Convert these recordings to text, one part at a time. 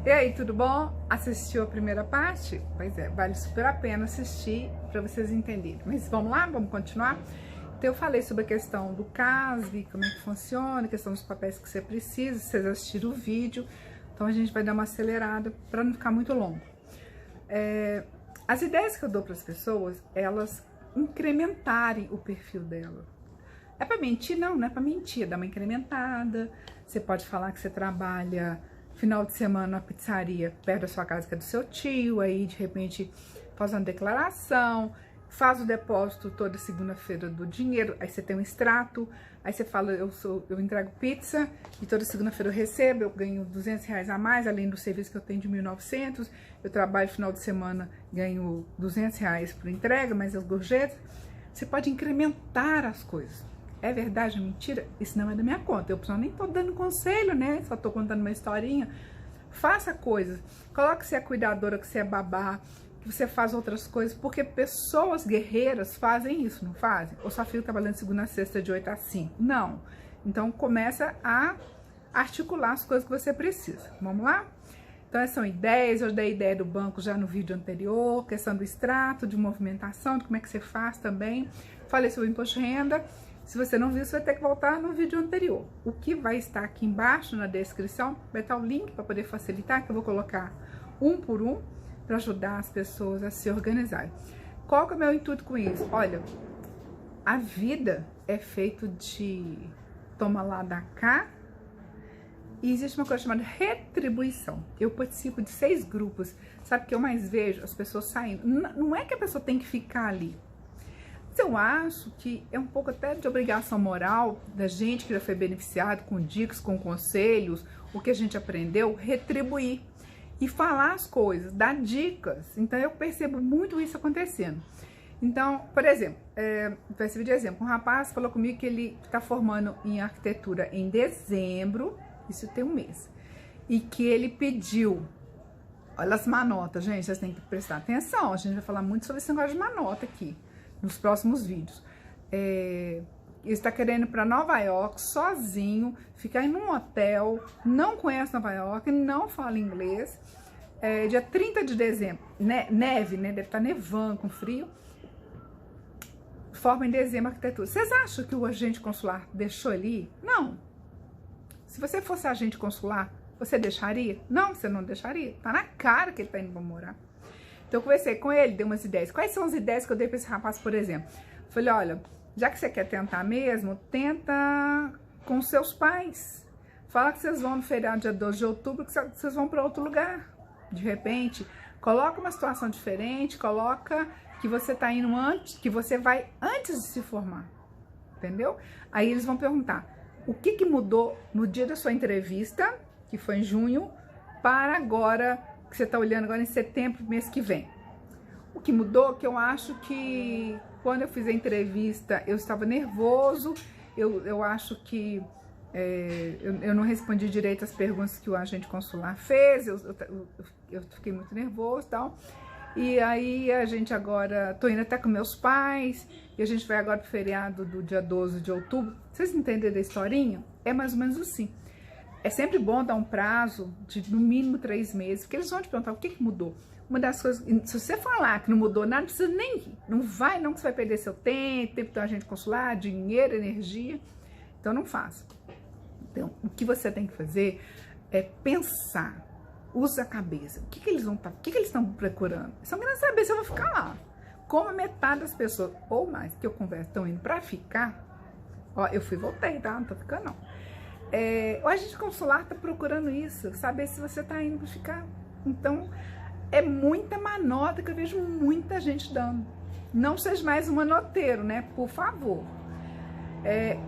E aí, tudo bom? Assistiu a primeira parte? Pois é, vale super a pena assistir para vocês entenderem. Mas vamos lá, vamos continuar? Então eu falei sobre a questão do CASV, como é que funciona, a questão dos papéis que você precisa, se vocês assistiram o vídeo. Então a gente vai dar uma acelerada para não ficar muito longo. As ideias que eu dou para as pessoas, elas incrementarem o perfil dela. É para mentir? Não, não é para mentir, é dar uma incrementada. Você pode falar que você trabalha final de semana na pizzaria perto da sua casa, que é do seu tio, aí de repente faz uma declaração, faz o depósito toda segunda-feira do dinheiro, aí você tem um extrato, aí você fala, eu entrego pizza e toda segunda-feira eu recebo, eu ganho R$200 a mais, além do serviço que eu tenho de 1.900, eu trabalho final de semana, ganho R$200 por entrega, mais as gorjetas. Você pode incrementar as coisas. É verdade, é mentira? Isso não é da minha conta. Eu nem tô dando conselho, né? Só tô contando uma historinha. Faça coisas. Coloque que você é cuidadora, que você é babá, que você faz outras coisas, porque pessoas guerreiras fazem isso, não fazem? Ou só ficam trabalhando segunda a sexta de 8 a 5? Não. Então começa a articular as coisas que você precisa. Vamos lá? Então essas são ideias. Eu dei a ideia do banco já no vídeo anterior, questão do extrato, de movimentação, de como é que você faz também. Falei sobre o imposto de renda. Se você não viu, você vai ter que voltar no vídeo anterior. O que vai estar aqui embaixo na descrição vai estar o link para poder facilitar, que eu vou colocar um por um para ajudar as pessoas a se organizarem. Qual que é o meu intuito com isso? Olha, a vida é feita de toma lá, dá cá, e existe uma coisa chamada retribuição. Eu participo de 6 grupos. Sabe o que eu mais vejo? As pessoas saindo. Não é que a pessoa tem que ficar ali. Eu acho que é um pouco até de obrigação moral da gente que já foi beneficiado com dicas, com conselhos, o que a gente aprendeu, retribuir e falar as coisas, dar dicas. Então eu percebo muito isso acontecendo. Então, por exemplo, vai servir de exemplo, um rapaz falou comigo que ele está formando em arquitetura em dezembro, isso tem um mês, e que ele pediu, olha as manotas, gente, vocês têm que prestar atenção, a gente vai falar muito sobre esse negócio de manota aqui nos próximos vídeos. Ele está querendo ir para Nova York sozinho, ficar em um hotel, não conhece Nova York, não fala inglês. Dia 30 de dezembro, neve, né? Deve estar nevando, com frio. Forma em dezembro arquitetura. Vocês acham que o agente consular deixou ele ir? Não. Se você fosse agente consular, você deixaria? Não, você não deixaria. Tá na cara que ele está indo para morar. Então eu conversei com ele, dei umas ideias. Quais são as ideias que eu dei para esse rapaz, por exemplo? Falei, olha, já que você quer tentar mesmo, tenta com seus pais. Fala que vocês vão no feriado dia 12 de outubro, que vocês vão para outro lugar. De repente, coloca uma situação diferente, coloca que você tá indo antes, que você vai antes de se formar. Entendeu? Aí eles vão perguntar, o que mudou no dia da sua entrevista, que foi em junho, para agora, que você está olhando agora em setembro, mês que vem. O que mudou, que eu acho que quando eu fiz a entrevista, eu estava nervoso, eu acho que eu não respondi direito as perguntas que o agente consular fez, eu fiquei muito nervoso e tal. E aí a gente agora, tô indo até com meus pais, e a gente vai agora pro feriado do dia 12 de outubro. Vocês entenderam a historinha? É mais ou menos assim. É sempre bom dar um prazo de no mínimo 3 meses, porque eles vão te perguntar o que mudou. Uma das coisas, se você falar que não mudou nada, não precisa nem ir. Não vai não, que você vai perder seu tempo do agente consular, dinheiro, energia. Então não faça. Então, o que você tem que fazer é pensar. Usa a cabeça. O que eles vão estar, o que eles estão procurando? Eles estão querendo saber se eu vou ficar lá. Como a metade das pessoas, ou mais, que eu converso, estão indo pra ficar. Ó, eu fui e voltei, tá? Não tô ficando, não. O agente consular tá procurando isso, saber se você tá indo para ficar. Então, é muita manota que eu vejo muita gente dando. Não seja mais um manoteiro, né? Por favor.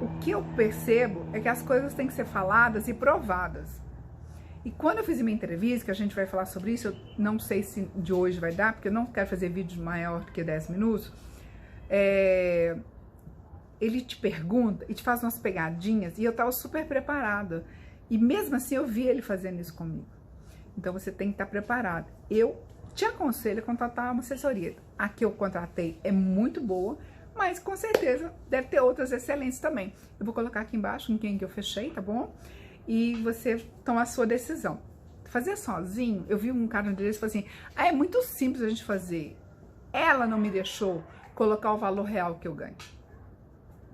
O que eu percebo é que as coisas têm que ser faladas e provadas. E quando eu fiz minha entrevista, que a gente vai falar sobre isso, eu não sei se de hoje vai dar, porque eu não quero fazer vídeo maior do que 10 minutos, ele te pergunta e te faz umas pegadinhas, e eu tava super preparada. E mesmo assim eu vi ele fazendo isso comigo. Então você tem que estar preparado. Eu te aconselho a contratar uma assessoria. A que eu contratei é muito boa, mas com certeza deve ter outras excelentes também. Eu vou colocar aqui embaixo com quem que eu fechei, tá bom? E você toma a sua decisão. fazer sozinho, eu vi um cara no direito e falou assim, é muito simples a gente fazer. Ela não me deixou colocar o valor real que eu ganho.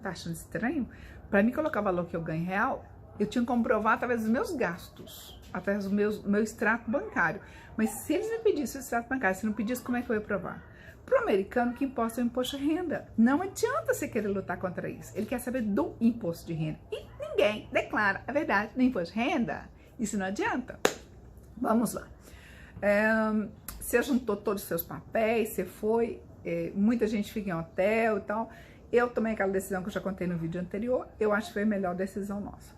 Tá achando estranho? Para mim colocar o valor que eu ganho real, eu tinha que comprovar através dos meus gastos, através do meu extrato bancário. Mas se eles me pedissem o extrato bancário, se não pedisse, como é que eu ia provar? Para o americano, que imposto é o imposto de renda. Não adianta você querer lutar contra isso. Ele quer saber do imposto de renda. E ninguém declara a verdade no imposto de renda. Isso não adianta. Vamos lá. Você juntou todos os seus papéis, você foi, muita gente fica em hotel e tal. Eu tomei aquela decisão que eu já contei no vídeo anterior, eu acho que foi a melhor decisão nossa.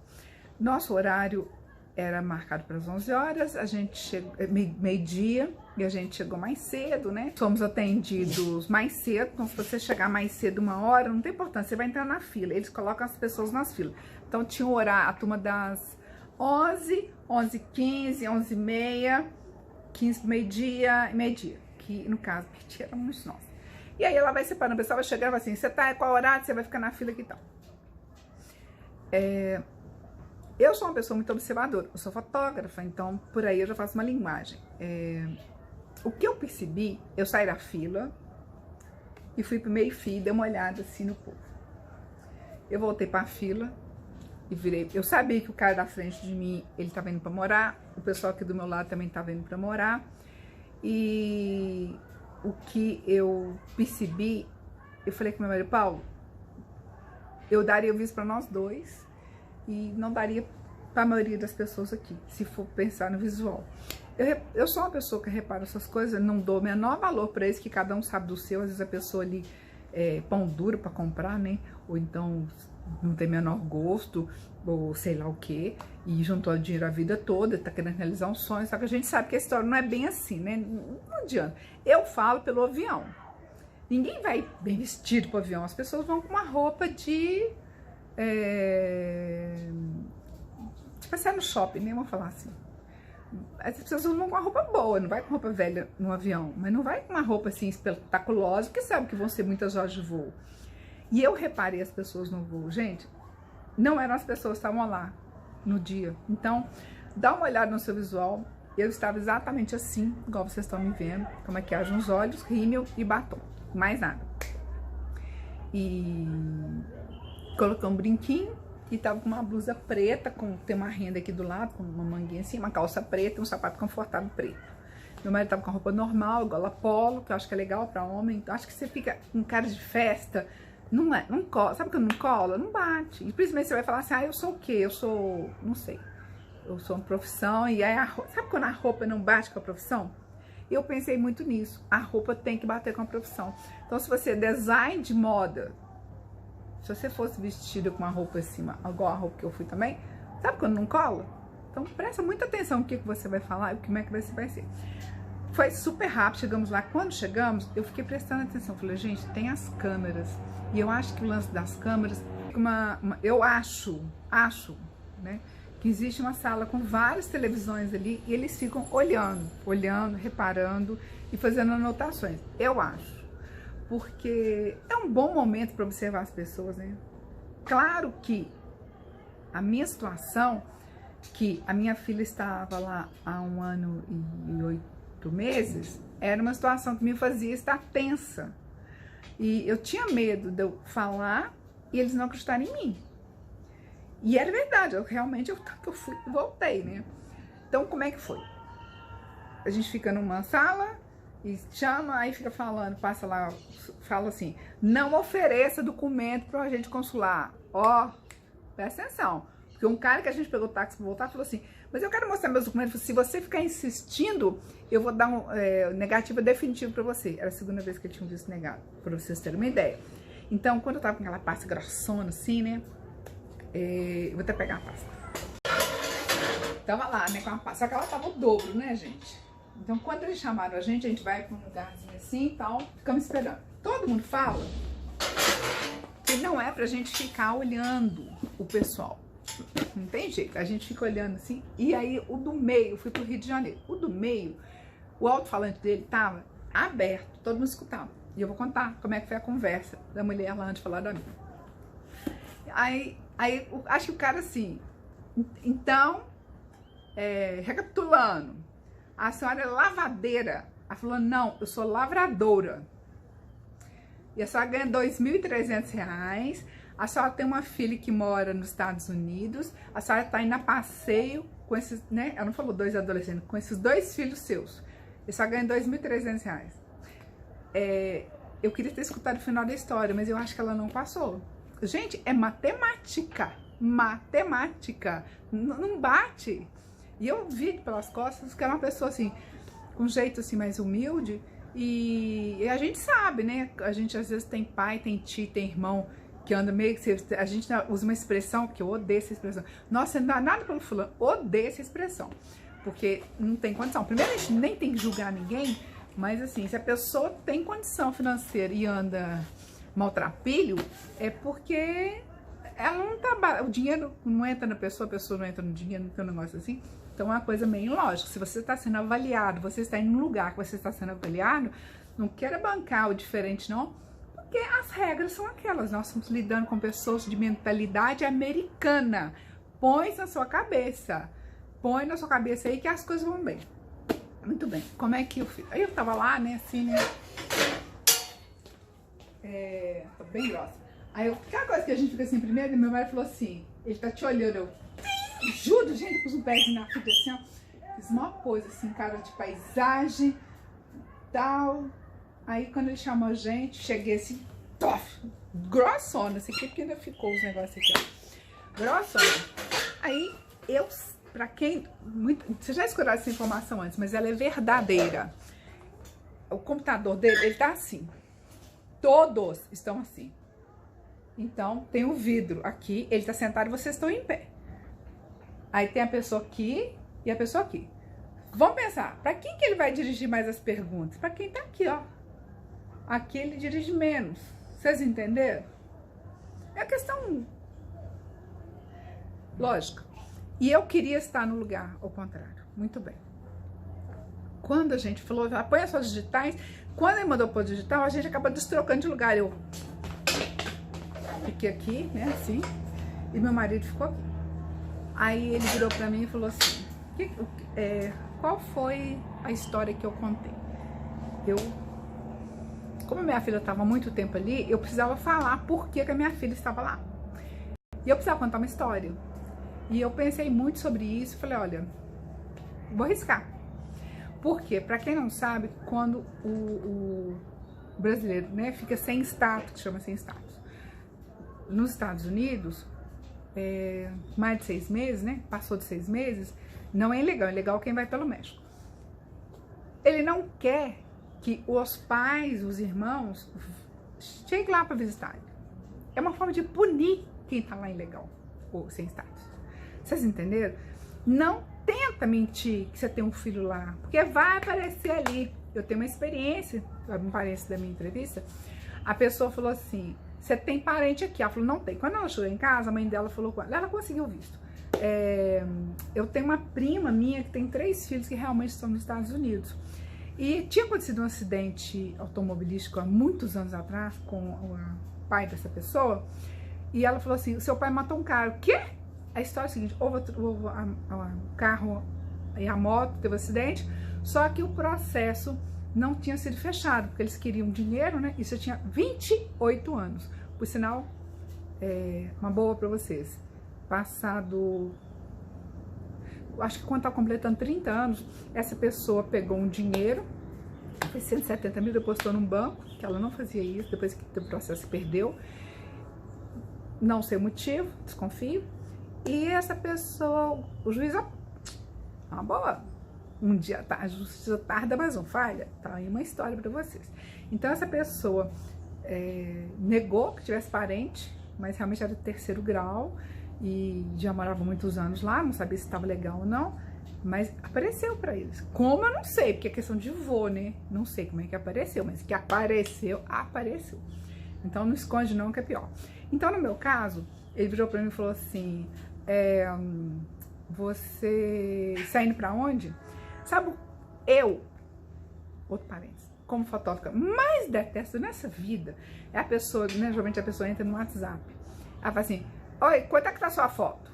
Nosso horário era marcado para as 11 horas, a gente chegou, meio-dia, e a gente chegou mais cedo, né? Fomos atendidos mais cedo, então se você chegar mais cedo 1 hora, não tem importância, você vai entrar na fila, eles colocam as pessoas nas filas. Então tinha o horário, a turma das 11, 11h15, 11h30, 15, meio-dia e meio-dia, que no caso, éramos nós. E aí ela vai separando, o pessoal vai chegar e vai assim, você tá, qual horário, você vai ficar na fila aqui e tal. Eu sou uma pessoa muito observadora, eu sou fotógrafa, então por aí eu já faço uma linguagem. O que eu percebi, eu saí da fila e fui pro meio-fio e dei uma olhada assim no povo. Eu voltei pra fila e virei, eu sabia que o cara da frente de mim, ele tava indo pra morar, o pessoal aqui do meu lado também tava indo pra morar, e o que eu percebi, eu falei com meu marido, Paulo, eu daria o visto para nós dois e não daria para a maioria das pessoas aqui, se for pensar no visual. Eu sou uma pessoa que repara essas coisas, não dou o menor valor para isso, que cada um sabe do seu, às vezes a pessoa ali pão duro para comprar, né? Ou então não tem menor gosto, ou sei lá o que, e juntou dinheiro a vida toda, tá querendo realizar um sonho, só que a gente sabe que a história não é bem assim, né? Não adianta. Eu falo pelo avião. Ninguém vai bem vestido pro avião, as pessoas vão com uma roupa de... tipo assim, no shopping, né? Vamos falar assim. As pessoas vão com uma roupa boa, não vai com roupa velha no avião, mas não vai com uma roupa assim espetaculosa, porque sabe que vão ser muitas horas de voo. E eu reparei as pessoas no voo, gente, não eram as pessoas que estavam lá no dia. Então, dá uma olhada no seu visual. Eu estava exatamente assim, igual vocês estão me vendo, com maquiagem nos olhos, rímel e batom, mais nada. E coloquei um brinquinho e tava com uma blusa preta, tem uma renda aqui do lado, com uma manguinha assim, uma calça preta e um sapato confortável preto. Meu marido tava com a roupa normal, igual a polo, que eu acho que é legal para homem. Então, acho que você fica com cara de festa. Não cola, sabe quando não cola? Não bate. E principalmente você vai falar assim, eu sou o quê? Eu sou, não sei, eu sou uma profissão, e aí sabe quando a roupa não bate com a profissão? Eu pensei muito nisso, a roupa tem que bater com a profissão. Então se você é design de moda, se você fosse vestida com uma roupa assim, igual a roupa que eu fui também, sabe quando não cola? Então presta muita atenção no que você vai falar e como é que você vai ser. Foi super rápido, chegamos lá. Quando chegamos, eu fiquei prestando atenção. Falei, gente, tem as câmeras. E eu acho que o lance das câmeras, eu acho, né, que existe uma sala com várias televisões ali e eles ficam olhando, reparando e fazendo anotações. Eu acho. Porque é um bom momento para observar as pessoas, né? Claro que a minha situação, que a minha filha estava lá há 1 ano e 8 meses, era uma situação que me fazia estar tensa. E eu tinha medo de eu falar e eles não acreditarem em mim. E era verdade, eu fui e voltei, né? Então, como é que foi? A gente fica numa sala e chama, aí fica falando, passa lá, fala assim, não ofereça documento para o agente consular. Ó, presta atenção. Porque um cara que a gente pegou o táxi para voltar falou assim, mas eu quero mostrar meus documentos, se você ficar insistindo, eu vou dar negativa definitiva para você. Era a segunda vez que eu tinha um visto negado, para vocês terem uma ideia. Então, quando eu tava com aquela pasta grossona assim, né, eu vou até pegar a pasta. Tava lá, né, com a pasta, só que ela tava o dobro, né, gente? Então, quando eles chamaram a gente vai para um lugarzinho assim e tal, ficamos esperando. Todo mundo fala que não é pra gente ficar olhando o pessoal. Não tem jeito, a gente fica olhando assim. E aí o do meio, fui pro Rio de Janeiro. O do meio, o alto-falante dele tava aberto, todo mundo escutava. E eu vou contar como é que foi a conversa da mulher lá antes de falar da minha. Aí acho que o cara assim, então recapitulando, a senhora é lavadeira. Ela falou, não, eu sou lavradora. E a senhora ganha R$2.300. A senhora tem uma filha que mora nos Estados Unidos. A senhora tá indo a passeio com esses, né? Ela não falou 2 adolescentes, com esses 2 filhos seus. E a senhora ganha R$2.300. Eu queria ter escutado o final da história, mas eu acho que ela não passou. Gente, é matemática. Matemática. Não bate. E eu vi pelas costas que era uma pessoa assim, com um jeito assim mais humilde. E a gente sabe, né? A gente às vezes tem pai, tem tio, tem irmão que anda meio que... A gente usa uma expressão que eu odeio essa expressão. Nossa, não dá nada pelo fulano. Odeio essa expressão. Porque não tem condição. Primeiro, a gente nem tem que julgar ninguém. Mas assim, se a pessoa tem condição financeira e anda maltrapilho, é porque ela não trabalha, o dinheiro não entra na pessoa, a pessoa não entra no dinheiro, não tem um negócio assim. Então é uma coisa meio ilógica. Se você está sendo avaliado, você está em um lugar que você está sendo avaliado, não queira bancar o diferente não, porque as regras são aquelas. Nós estamos lidando com pessoas de mentalidade americana. Põe na sua cabeça. Põe na sua cabeça aí que as coisas vão bem. Muito bem, como é que eu fiz? Aí eu tava lá, né, assim, né, tô bem grossa. Aí aquela coisa que a gente fica assim primeiro, e meu marido falou assim, ele tá te olhando, eu juro, gente, pus um pezinho na frente assim, ó, fiz uma pose assim, cara de paisagem, tal. Aí quando ele chamou a gente, cheguei assim, tof, grossona, assim, porque ainda ficou os negócios aqui, ó, grossona. Aí eu... Pra quem... Você já escutou essa informação antes, mas ela é verdadeira. O computador dele, ele tá assim. Todos estão assim. Então, tem um vidro aqui, ele tá sentado e vocês estão em pé. Aí tem a pessoa aqui e a pessoa aqui. Vamos pensar, pra quem que ele vai dirigir mais as perguntas? Pra quem tá aqui, ó. Aqui ele dirige menos. Vocês entenderam? É a questão... Lógica. E eu queria estar no lugar ao contrário. Muito bem. Quando a gente falou, põe as suas digitais, quando ele mandou pôr digital, a gente acaba destrocando de lugar. Eu fiquei aqui, né, assim, e meu marido ficou aqui. Aí ele virou pra mim e falou assim, qual foi a história que eu contei? Como a minha filha estava muito tempo ali, eu precisava falar por que a minha filha estava lá. E eu precisava contar uma história. E eu pensei muito sobre isso e falei, olha, vou arriscar. Porque, para quem não sabe, quando o brasileiro, né, fica sem status, que chama sem status, nos Estados Unidos, mais de 6 meses, né, passou de 6 meses, não é ilegal, é legal quem vai pelo México. Ele não quer que os pais, os irmãos, cheguem lá para visitar ele. É uma forma de punir quem tá lá ilegal, ou sem status. Vocês entenderam? Não tenta mentir que você tem um filho lá, porque vai aparecer ali. Eu tenho uma experiência, me parece da minha entrevista, a pessoa falou assim, você tem parente aqui? Ela falou, não tem. Quando ela chegou em casa, a mãe dela falou com ela conseguiu visto. Eu tenho uma prima minha que tem 3 filhos que realmente estão nos Estados Unidos. E tinha acontecido um acidente automobilístico há muitos anos atrás com o pai dessa pessoa, e ela falou assim, o seu pai matou um cara. O quê? A história é a seguinte, houve o carro e a moto, teve um acidente, só que o processo não tinha sido fechado, porque eles queriam dinheiro, né? Isso eu tinha 28 anos. Por sinal, uma boa para vocês. Passado, acho que quando tá completando 30 anos, essa pessoa pegou um dinheiro, foi 170 mil, depositou num banco, que ela não fazia isso, depois que o processo se perdeu. Não sei o motivo, desconfio. E essa pessoa, o juiz, uma boa, um dia tá, a justiça tarda, mas não falha, tá aí uma história para vocês. Então essa pessoa negou que tivesse parente, mas realmente era de 3º grau e já morava muitos anos lá, não sabia se estava legal ou não, mas apareceu para eles. Como eu não sei, porque é questão de vô, né? Não sei como é que apareceu, mas que apareceu, apareceu. Então não esconde não, que é pior. Então no meu caso, ele virou para mim e falou assim, você está indo para onde? Sabe, outro parênteses, como fotógrafa, mais detesto nessa vida é a pessoa, né, geralmente a pessoa entra no WhatsApp, ela fala assim, oi, quanto é que tá a sua foto?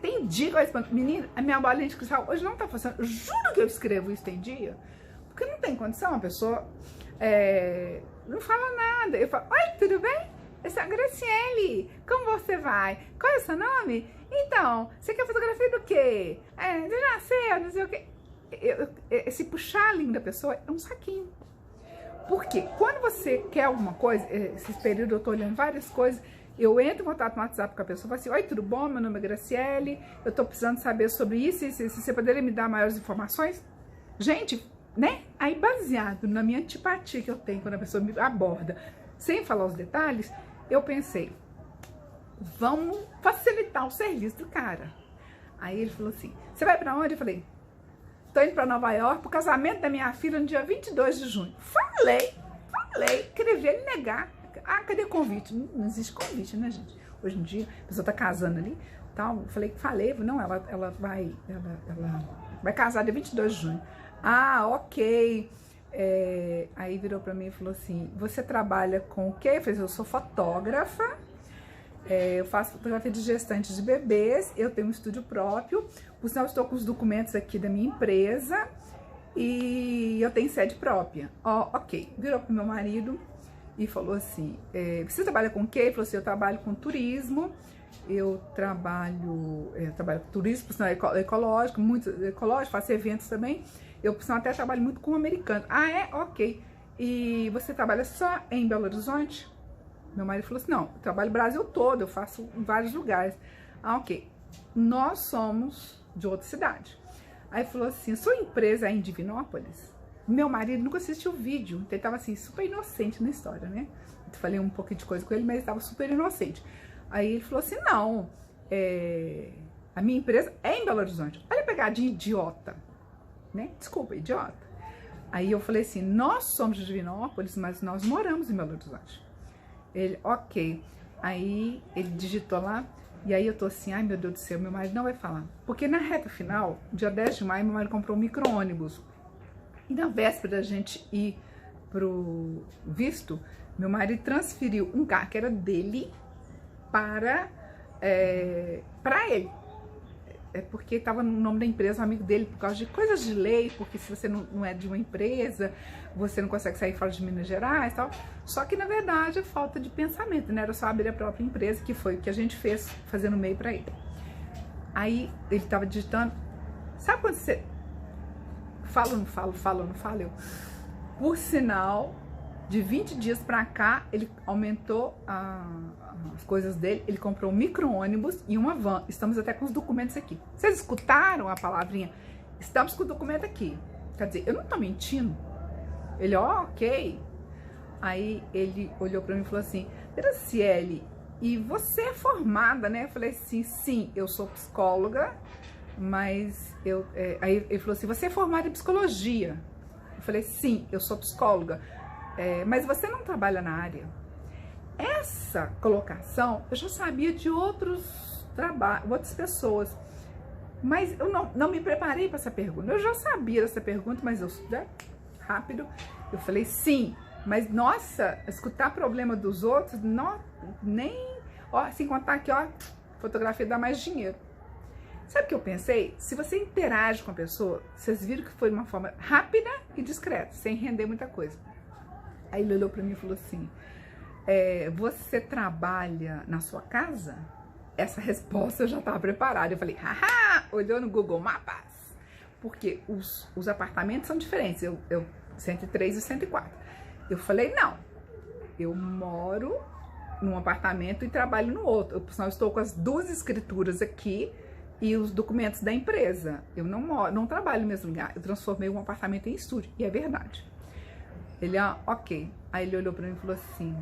Tem dia que eu respondo, menina, a minha bolinha de cristal hoje não tá funcionando. Juro que eu escrevo isso tem dia. Porque não tem condição, a pessoa não fala nada. Eu falo, oi, tudo bem? Eu sou a Graciele, como você vai? Qual é o seu nome? Então, você quer fotografia do quê? Você nasceu, não sei o quê. Esse puxar a língua da pessoa é um saquinho. Porque quando você quer alguma coisa, esse período eu tô olhando várias coisas, eu entro em contato no WhatsApp com a pessoa e falo assim, oi, tudo bom? Meu nome é Graciele, eu tô precisando saber sobre isso, você poderia me dar maiores informações? Gente, né? Aí baseado na minha antipatia que eu tenho quando a pessoa me aborda, sem falar os detalhes, eu pensei, vamos facilitar o serviço do cara. Aí ele falou assim, você vai pra onde? Eu falei, tô indo pra Nova York pro casamento da minha filha no dia 22 de junho. Falei, queria ver ele negar. Ah, cadê o convite? Não existe convite, né, gente? Hoje em dia, a pessoa tá casando ali, tal. Eu falei, não, ela vai casar dia 22 de junho. Ah, ok. Aí virou pra mim e falou assim, você trabalha com o quê? Eu falei, eu sou fotógrafa, eu faço fotografia de gestantes de bebês, eu tenho um estúdio próprio, por sinal estou com os documentos aqui da minha empresa e eu tenho sede própria. Ó, ok. Virou pro meu marido e falou assim, você trabalha com o quê? Ele falou assim, eu trabalho com turismo, eu trabalho com turismo, por sinal ecológico, muito ecológico, faço eventos também. Eu, por sinal, até trabalho muito com americano. Ah, é? Ok. E você trabalha só em Belo Horizonte? Meu marido falou assim, não, eu trabalho o Brasil todo, eu faço em vários lugares. Ah, ok. Nós somos de outra cidade. Aí falou assim, sua empresa é em Divinópolis? Meu marido nunca assistiu o vídeo, então ele tava assim, super inocente na história, né? Eu falei um pouquinho de coisa com ele, mas ele tava super inocente. Aí ele falou assim, não, a minha empresa é em Belo Horizonte. Olha a pegadinha idiota. Né? Desculpa, idiota. Aí eu falei assim, nós somos de Divinópolis, mas nós moramos em Belo Horizonte. Ele, ok. Aí ele digitou lá, e aí eu tô assim, ai meu Deus do céu, meu marido não vai falar. Porque na reta final, dia 10 de maio, meu marido comprou um micro-ônibus. E na véspera da gente ir pro visto, meu marido transferiu um carro que era dele para ele. Porque estava no nome da empresa, um amigo dele, por causa de coisas de lei, porque se você não é de uma empresa, você não consegue sair fora de Minas Gerais e tal. Só que, na verdade, é falta de pensamento, né? Era só abrir a própria empresa, que foi o que a gente fez, fazendo e-mail para ele. Aí, ele estava digitando. Sabe quando você fala ou não fala? Eu, por sinal, de 20 dias para cá, ele aumentou as coisas dele, ele comprou um micro-ônibus e uma van. Estamos até com os documentos aqui. Vocês escutaram a palavrinha? Estamos com o documento aqui. Quer dizer, eu não tô mentindo. Ele, ok. Aí ele olhou para mim e falou assim, Graciele, e você é formada, né? Eu falei assim, sim, eu sou psicóloga, mas aí ele falou assim, você é formada em psicologia? Eu falei, sim, eu sou psicóloga, mas você não trabalha na área. Essa colocação eu já sabia de outras pessoas, mas eu não me preparei para essa pergunta. Eu já sabia dessa pergunta, mas eu rápido, eu falei sim, mas nossa, escutar problema dos outros, não, nem, ó, sem contar que, ó, fotografia dá mais dinheiro. Sabe o que eu pensei? Se você interage com a pessoa, vocês viram que foi de uma forma rápida e discreta, sem render muita coisa. Aí ele olhou para mim e falou assim, você trabalha na sua casa? Essa resposta eu já estava preparada. Eu falei, haha, olhou no Google Maps. Porque os apartamentos são diferentes, 103 e 104. Eu falei, não, eu moro num apartamento e trabalho no outro. Eu estou com as duas escrituras aqui e os documentos da empresa. Eu não trabalho no mesmo lugar. Eu transformei um apartamento em estúdio. E é verdade. Ele, ok. Aí ele olhou para mim e falou assim,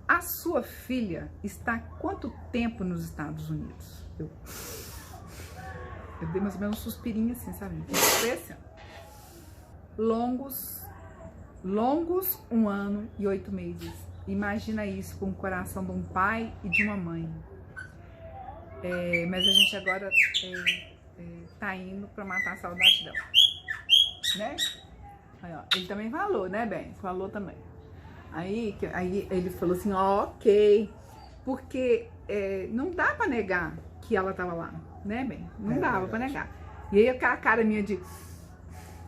a sua filha está há quanto tempo nos Estados Unidos? Eu dei mais ou menos um suspirinho assim, sabe? Assim, longos 1 ano e 8 meses. Imagina isso com o coração de um pai e de uma mãe. Mas a gente agora tá indo para matar a saudade dela, né? Aí, ó, ele também falou, né, bem? Falou também. Aí ele falou assim, ok, porque não dá para negar que ela tava lá, né, bem? Não dava pra negar. E aí aquela cara minha de...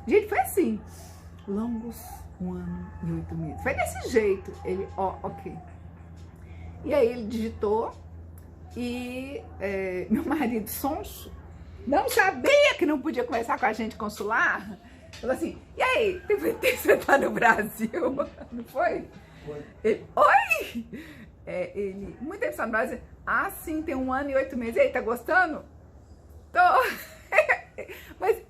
Gente, foi assim. Longos 1 ano e 8 meses. Foi desse jeito. Ele, ok. E aí ele digitou e meu marido sonso, não sabia que não podia conversar com a gente consular. Falou assim, e aí, você tá no Brasil? Não foi? Foi. Ele, oi! Ele, muito tempo no Brasil. Ah, sim, tem 1 ano e 8 meses. E aí, tá gostando? Tô. Mas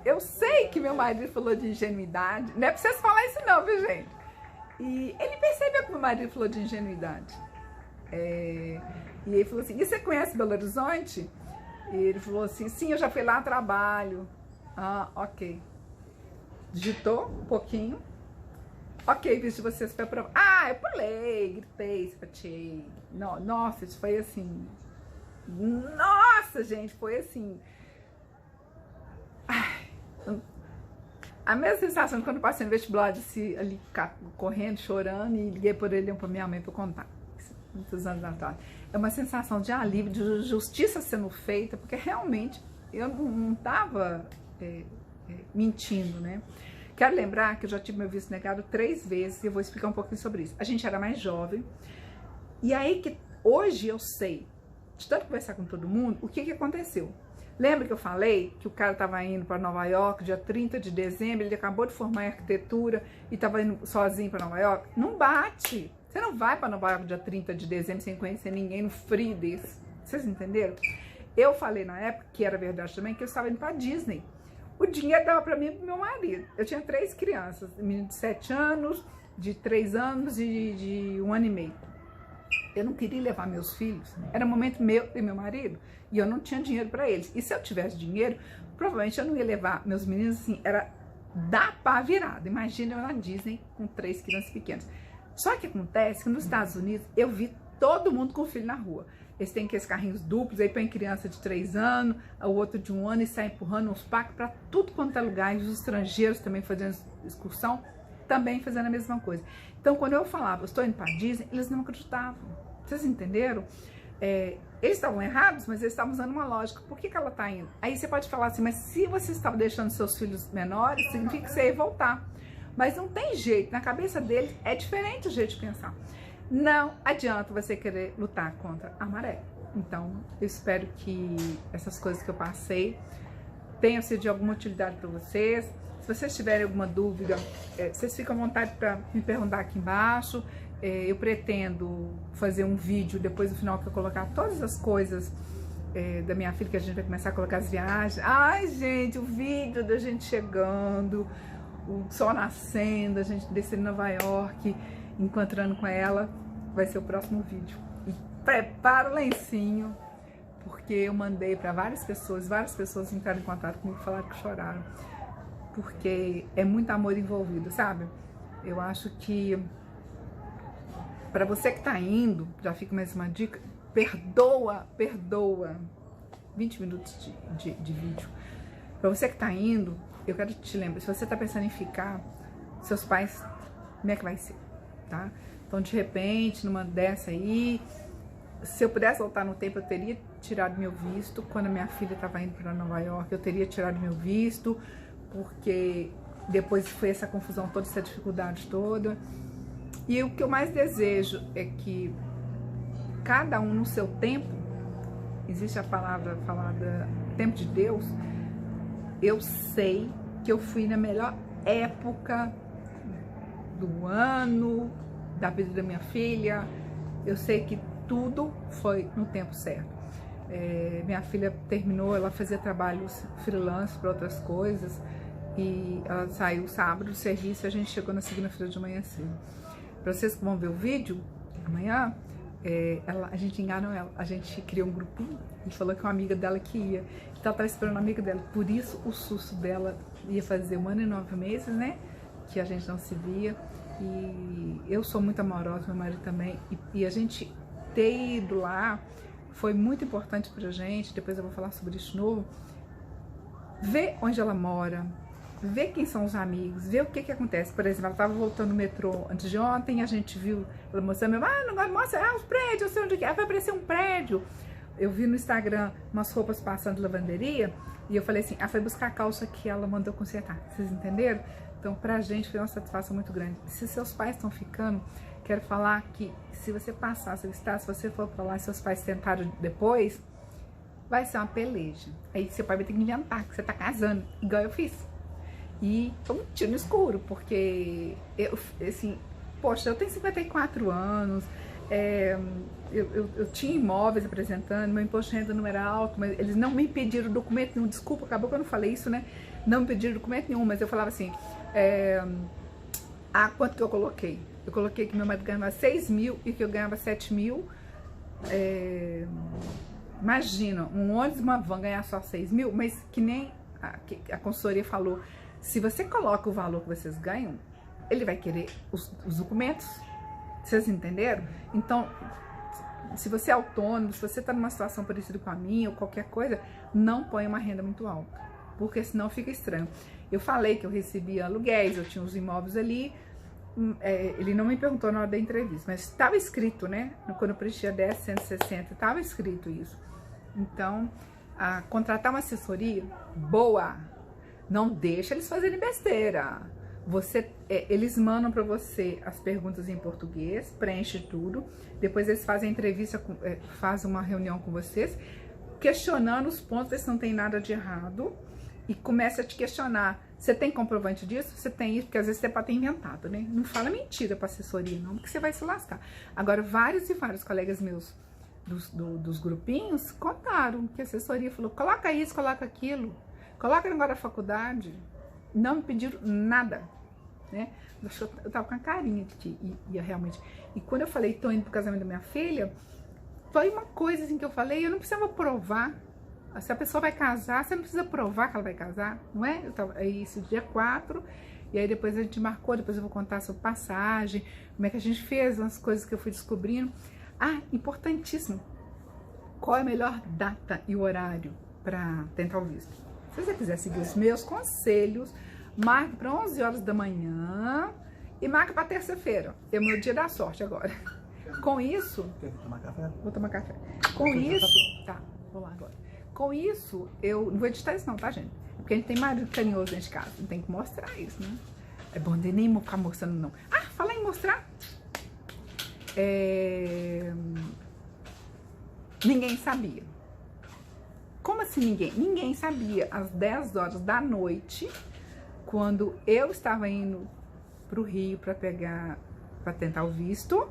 eu sei que meu marido falou de ingenuidade. Não é pra vocês falar isso não, viu, gente? E ele percebeu que meu marido falou de ingenuidade. E ele falou assim, e você conhece Belo Horizonte? E ele falou assim, sim, eu já fui lá a trabalho. Ah, ok. Digitou um pouquinho. Ok, visto vocês para provar. Ah, eu pulei, gritei, sapateei. Nossa, isso foi assim. Nossa, gente, foi assim. Ai, a mesma sensação de quando eu passei no vestibular, de ali correndo, chorando, e liguei por ele para minha mãe para contar. Muitos anos atrás. É uma sensação de alívio, de justiça sendo feita, porque realmente eu não estava mentindo, né? Quero lembrar que eu já tive meu visto negado 3 vezes e eu vou explicar um pouquinho sobre isso. A gente era mais jovem e aí que hoje eu sei, de tanto conversar com todo mundo, o que aconteceu. Lembra que eu falei que o cara estava indo para Nova York dia 30 de dezembro, ele acabou de formar em arquitetura e estava indo sozinho para Nova York? Não bate! Você não vai para Nova York dia 30 de dezembro sem conhecer ninguém no frio desse. Vocês entenderam? Eu falei na época, que era verdade também, que eu estava indo para Disney. O dinheiro dava para mim e para meu marido. Eu tinha 3 crianças, menino de 7 anos, de 3 anos e de 1 ano e meio. Eu não queria levar meus filhos. Era um momento meu e meu marido. E eu não tinha dinheiro para eles. E se eu tivesse dinheiro, provavelmente eu não ia levar meus meninos assim. Era da pá virada. Imagina eu na Disney com 3 crianças pequenas. Só que acontece que nos Estados Unidos eu vi todo mundo com filho na rua. Eles têm aqueles carrinhos duplos, aí põe criança de 3 anos, o outro de 1 ano e sai empurrando uns pacos para tudo quanto é lugar. E os estrangeiros também fazendo excursão, também fazendo a mesma coisa. Então quando eu falava, eu estou indo para Disney, eles não acreditavam. Vocês entenderam? Eles estavam errados, mas eles estavam usando uma lógica. Por que ela está indo? Aí você pode falar assim, mas se você estava deixando seus filhos menores, significa que você ia voltar. Mas não tem jeito, na cabeça deles é diferente o jeito de pensar. Não adianta você querer lutar contra a maré. Então, eu espero que essas coisas que eu passei tenham sido de alguma utilidade para vocês. Se vocês tiverem alguma dúvida, vocês ficam à vontade para me perguntar aqui embaixo. Eu pretendo fazer um vídeo depois do final que eu colocar todas as coisas da minha filha, que a gente vai começar a colocar as viagens. Ai, gente, o vídeo da gente chegando, o sol nascendo, a gente descendo em Nova York, encontrando com ela, vai ser o próximo vídeo. E prepara o lencinho, porque eu mandei para várias pessoas entraram em contato comigo e falaram que choraram, porque é muito amor envolvido, sabe? Eu acho que para você que tá indo, já fica mais uma dica, perdoa 20 minutos de vídeo. Para você que tá indo, eu quero te lembrar, se você tá pensando em ficar, seus pais, como é que vai ser, tá? Então, de repente, numa dessa aí, se eu pudesse voltar no tempo, eu teria tirado meu visto. Quando a minha filha estava indo para Nova York, eu teria tirado meu visto, porque depois foi essa confusão toda, essa dificuldade toda. E o que eu mais desejo é que cada um no seu tempo, existe a palavra falada, tempo de Deus. Eu sei que eu fui na melhor época do ano, da vida da minha filha. Eu sei que tudo foi no tempo certo. Minha filha terminou, ela fazia trabalhos freelance para outras coisas e ela saiu sábado do serviço e a gente chegou na segunda-feira de manhã cedo. Para vocês que vão ver o vídeo amanhã, a gente enganou ela, a gente criou um grupinho e falou que uma amiga dela que ia, então ela estava esperando a amiga dela, por isso o susto dela ia fazer 1 ano e 9 meses, né, que a gente não se via. E eu sou muito amorosa, meu marido também, e a gente ter ido lá foi muito importante pra gente. Depois eu vou falar sobre isso de novo. Ver onde ela mora, ver quem são os amigos, ver o que acontece. Por exemplo, ela estava voltando no metrô antes de ontem, a gente viu ela mostrando, não mostra os prédios, eu sei onde é, vai aparecer um prédio. eu vi no Instagram umas roupas passando de lavanderia e eu falei assim, foi buscar a calça que ela mandou consertar. Vocês entenderam? Então, pra gente foi uma satisfação muito grande. Se seus pais estão ficando, quero falar que se você passar, se você for pra lá e seus pais tentaram depois, vai ser uma peleja. Aí seu pai vai ter que inventar que você tá casando, igual eu fiz. E foi um tiro no escuro, porque eu, assim, poxa, eu tenho 54 anos, eu tinha imóveis apresentando, meu imposto de renda não era alto, mas eles não me pediram documento nenhum. Desculpa, acabou que eu não falei isso, né? Não me pediram documento nenhum, mas eu falava assim, quanto que eu coloquei? Eu coloquei que meu marido ganhava 6 mil e que eu ganhava 7 mil. Imagina, um ônibus e uma van ganhar só 6 mil, mas que nem a consultoria falou, se você coloca o valor que vocês ganham, ele vai querer os documentos. Vocês entenderam? Então, se você é autônomo, se você está numa situação parecida com a minha ou qualquer coisa, não põe uma renda muito alta, porque senão fica estranho. Eu falei que eu recebia aluguéis, eu tinha os imóveis ali, ele não me perguntou na hora da entrevista, mas estava escrito, né? Quando eu preenchi a 10.160, estava escrito isso. Então, contratar uma assessoria boa, não deixa eles fazerem besteira. Eles mandam para você as perguntas em português, preenche tudo, depois eles fazem a entrevista, fazem uma reunião com vocês, questionando os pontos, se não tem nada de errado, e começa a te questionar. Você tem comprovante disso? Você tem isso? Porque às vezes você pode ter inventado, né? Não fala mentira para assessoria, não, porque você vai se lascar. Agora, vários e vários colegas meus dos grupinhos contaram que a assessoria falou, coloca isso, coloca aquilo, coloca agora da faculdade. Não me pediram nada, né? Eu tava com a carinha de que ia realmente. E quando eu falei, tô indo pro casamento da minha filha, foi uma coisa assim que eu falei, eu não precisava provar. Se a pessoa vai casar, você não precisa provar que ela vai casar, não é? Aí isso dia 4, e aí depois a gente marcou, depois eu vou contar sobre passagem, como é que a gente fez, umas coisas que eu fui descobrindo. Importantíssimo, qual é a melhor data e horário para tentar o visto? Se você quiser seguir os meus conselhos, marque para 11 horas da manhã e marque para terça-feira. É o meu dia da sorte agora. Com isso... Quer tomar café? Vou tomar café. Com isso... Tá, vou lá agora. Com isso, eu não vou editar isso não, tá, gente? Porque a gente tem marido carinhoso dentro de casa. Não tem que mostrar isso, né? É bom de nem ficar mostrando, não. Falar em mostrar. Ninguém sabia. Como assim ninguém? Ninguém sabia. Às 10 horas da noite, quando eu estava indo pro Rio para tentar o visto,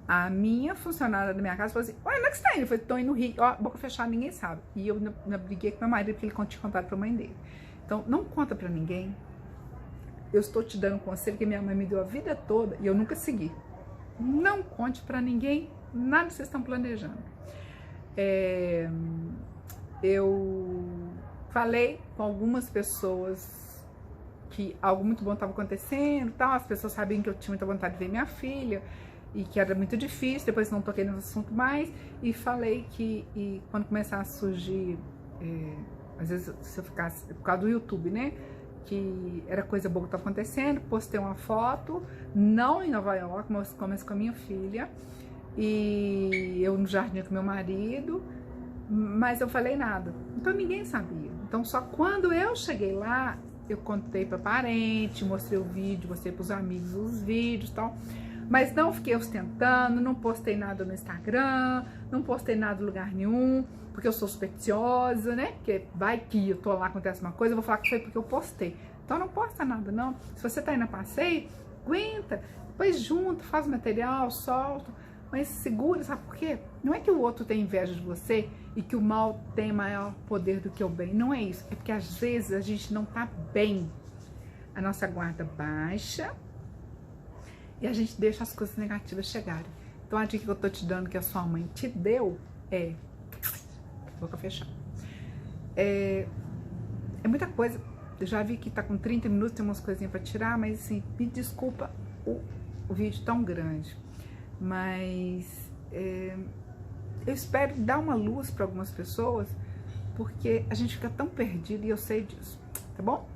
a minha funcionária da minha casa falou assim, ué, onde é que você tá indo? Eu falei, tô indo no Rio. Ó, boca fechada, ninguém sabe. E eu briguei com meu marido porque ele tinha contado pra mãe dele. Então, não conta pra ninguém. Eu estou te dando um conselho que minha mãe me deu a vida toda e eu nunca segui. Não conte pra ninguém nada que vocês estão planejando. Eu falei com algumas pessoas que algo muito bom estava acontecendo, tal. As pessoas sabiam que eu tinha muita vontade de ver minha filha e que era muito difícil, depois não toquei nesse assunto mais, e falei que quando começar a surgir, às vezes se eu ficasse, por causa do YouTube, né, que era coisa boa que estava acontecendo, postei uma foto, não em Nova York, mas com a minha filha, e eu no jardim com meu marido, mas eu falei nada, então ninguém sabia. Então só quando eu cheguei lá, eu contei para parente, mostrei o vídeo, mostrei para os amigos os vídeos e tal, mas não fiquei ostentando, não postei nada no Instagram, não postei nada em lugar nenhum, porque eu sou supersticiosa, né? Porque vai que eu tô lá, acontece uma coisa, eu vou falar que foi porque eu postei. Então não posta nada, não. Se você tá indo a passeio, aguenta, depois junta, faz o material, solta, mas segura, sabe por quê? Não é que o outro tem inveja de você e que o mal tem maior poder do que o bem, não é isso. É porque às vezes a gente não tá bem, a nossa guarda baixa e a gente deixa as coisas negativas chegarem. Então a dica que eu tô te dando, que a sua mãe te deu, é boca fechada. É muita coisa. Eu já vi que tá com 30 minutos, tem umas coisinhas pra tirar, mas assim, me desculpa o vídeo tão grande. Mas eu espero dar uma luz para algumas pessoas, porque a gente fica tão perdido e eu sei disso, tá bom?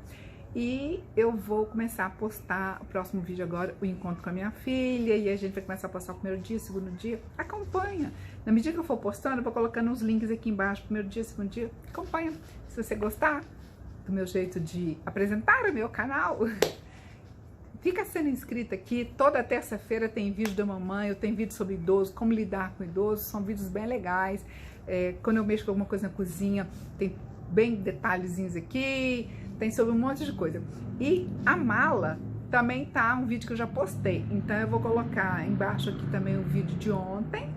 E eu vou começar a postar o próximo vídeo agora, o encontro com a minha filha, e a gente vai começar a postar o primeiro dia, segundo dia. Acompanha. Na medida que eu for postando, eu vou colocando os links aqui embaixo, primeiro dia, segundo dia. Acompanha. Se você gostar do meu jeito de apresentar o meu canal, fica sendo inscrito aqui. Toda terça-feira tem vídeo da mamãe, eu tenho vídeo sobre idoso, como lidar com idoso, são vídeos bem legais. Quando eu mexo com alguma coisa na cozinha, tem bem detalhezinhos aqui, tem sobre um monte de coisa. E a mala também tá um vídeo que eu já postei, então eu vou colocar embaixo aqui também o vídeo de ontem,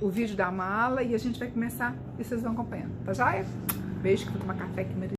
o vídeo da mala, e a gente vai começar e vocês vão acompanhando, tá joia? Beijo, que eu vou tomar café aqui.